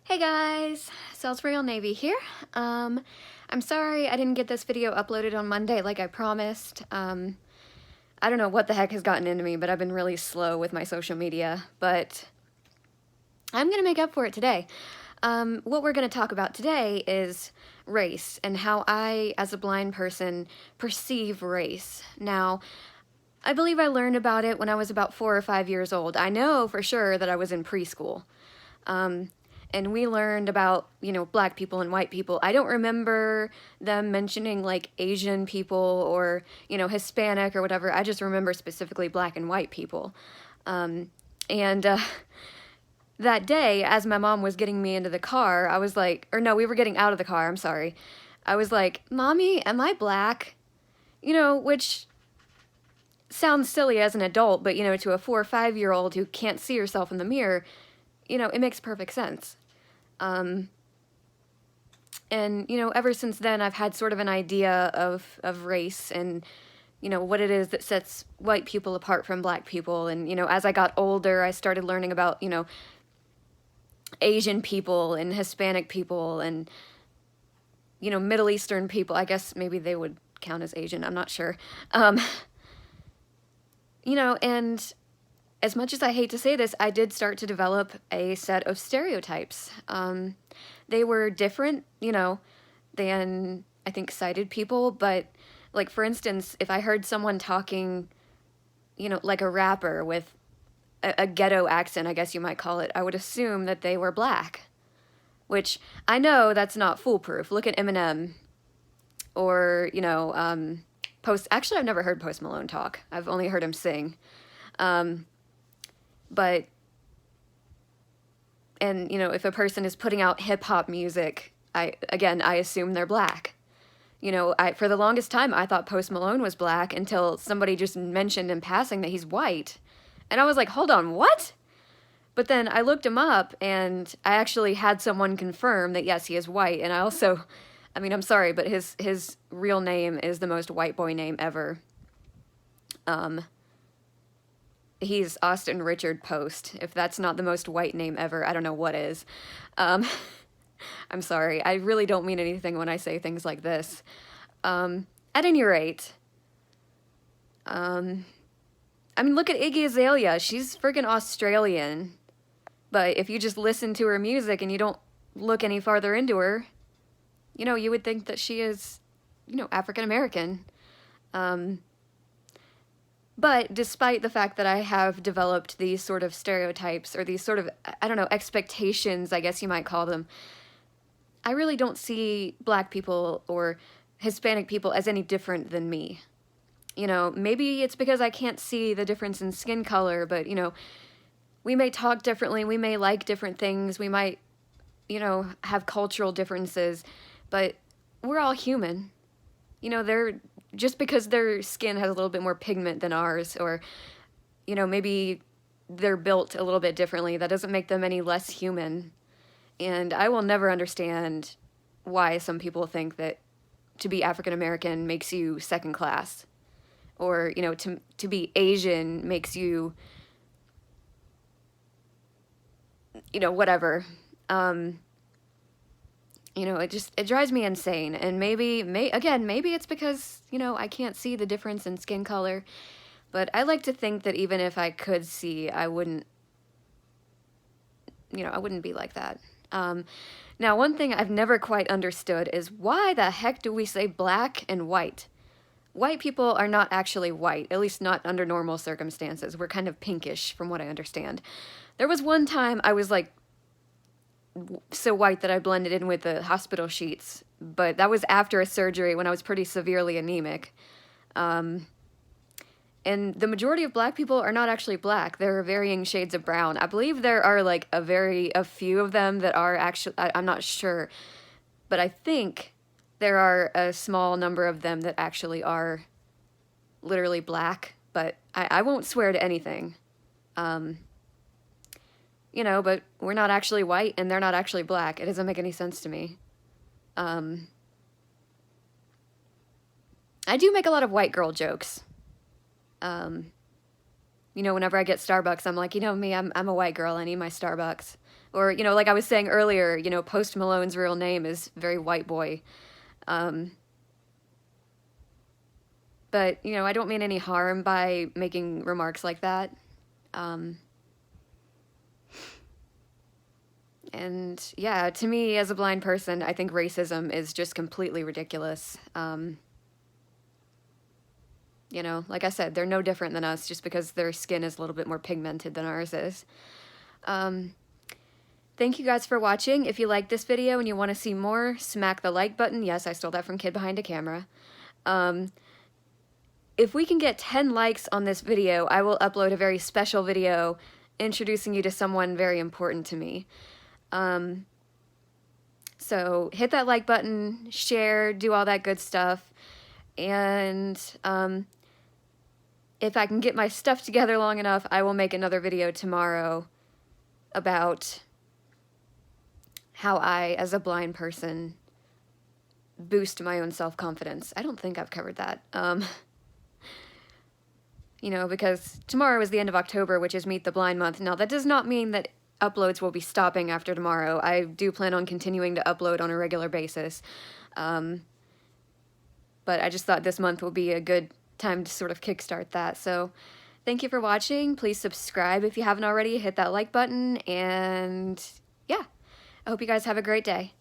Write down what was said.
Hey guys, Salisbury Navy here. I'm sorry I didn't get this video uploaded on Monday like I promised. I don't know what the heck has gotten into me, but I've been really slow with my social media, but I'm gonna make up for it today. What we're gonna talk about today is race and how I, as a blind person, perceive race. Now, I believe I learned about it when I was about 4 or 5 years old. I know for sure that I was in preschool. And we learned about, black people and white people. I don't remember them mentioning like Asian people or, Hispanic or whatever. I just remember specifically black and white people. And that day, as my mom was getting me into the car, I was like, or no, we were getting out of the car, I'm sorry. I was like, Mommy, am I black? Which sounds silly as an adult, but, to a 4 or 5-year-old who can't see herself in the mirror, it makes perfect sense. And, ever since then, I've had sort of an idea of race and, what it is that sets white people apart from black people. And, as I got older, I started learning about, Asian people and Hispanic people and, Middle Eastern people. I guess maybe they would count as Asian. I'm not sure. And as much as I hate to say this, I did start to develop a set of stereotypes. They were different, than, I think, sighted people, but, like, for instance, if I heard someone talking, like a rapper with a ghetto accent, I guess you might call it, I would assume that they were black, which I know that's not foolproof. Look at Eminem, or, Actually, I've never heard Post Malone talk. I've only heard him sing. But, and, if a person is putting out hip-hop music, I assume they're black. For the longest time, I thought Post Malone was black until somebody just mentioned in passing that he's white. And I was like, hold on, what? But then I looked him up, and I actually had someone confirm that, yes, he is white. And I also, I'm sorry, but his real name is the most white boy name ever. He's Austin Richard Post. If that's not the most white name ever, I don't know what is. I'm sorry. I really don't mean anything when I say things like this. At any rate, look at Iggy Azalea. She's friggin' Australian. But if you just listen to her music and you don't look any farther into her, you would think that she is, African American. But despite the fact that I have developed these sort of stereotypes or these sort of, expectations, I guess you might call them, I really don't see black people or Hispanic people as any different than me. Maybe it's because I can't see the difference in skin color, but, we may talk differently, we may like different things, we might, have cultural differences, but we're all human. Just because their skin has a little bit more pigment than ours, or, maybe they're built a little bit differently, that doesn't make them any less human. And I will never understand why some people think that to be African American makes you second class, or, to be Asian makes you, whatever. It drives me insane. And maybe it's because, I can't see the difference in skin color. But I like to think that even if I could see, I wouldn't be like that. Now, one thing I've never quite understood is why the heck do we say black and white? White people are not actually white, at least not under normal circumstances. We're kind of pinkish, from what I understand. There was one time I was like, so white that I blended in with the hospital sheets, but that was after a surgery when I was pretty severely anemic. And the majority of black people are not actually black. There are varying shades of brown. I believe there are like a few of them that are actually, I'm not sure, but I think there are a small number of them that actually are literally black, but I won't swear to anything. But we're not actually white and they're not actually black. It doesn't make any sense to me. I do make a lot of white girl jokes. Whenever I get Starbucks, I'm like, me, I'm a white girl. I need my Starbucks. Or, you know, like I was saying earlier, you know, Post Malone's real name is very white boy. But, you know, I don't mean any harm by making remarks like that. And yeah, to me, as a blind person, I think racism is just completely ridiculous. You know, like I said, they're no different than us just because their skin is a little bit more pigmented than ours is. Thank you guys for watching. If you like this video and you want to see more, smack the like button. Yes, I stole that from Kid Behind a Camera. If we can get 10 likes on this video, I will upload a very special video introducing you to someone very important to me. So hit that like button, share, do all that good stuff. And if I can get my stuff together long enough, I will make another video tomorrow about how I, as a blind person, boost my own self-confidence. I don't think I've covered that. You know, because tomorrow is the end of October, which is Meet the Blind Month. Now, that does not mean that uploads will be stopping after tomorrow. I do plan on continuing to upload on a regular basis. But I just thought this month will be a good time to sort of kickstart that. So thank you for watching. Please subscribe if you haven't already. Hit that like button. And yeah, I hope you guys have a great day.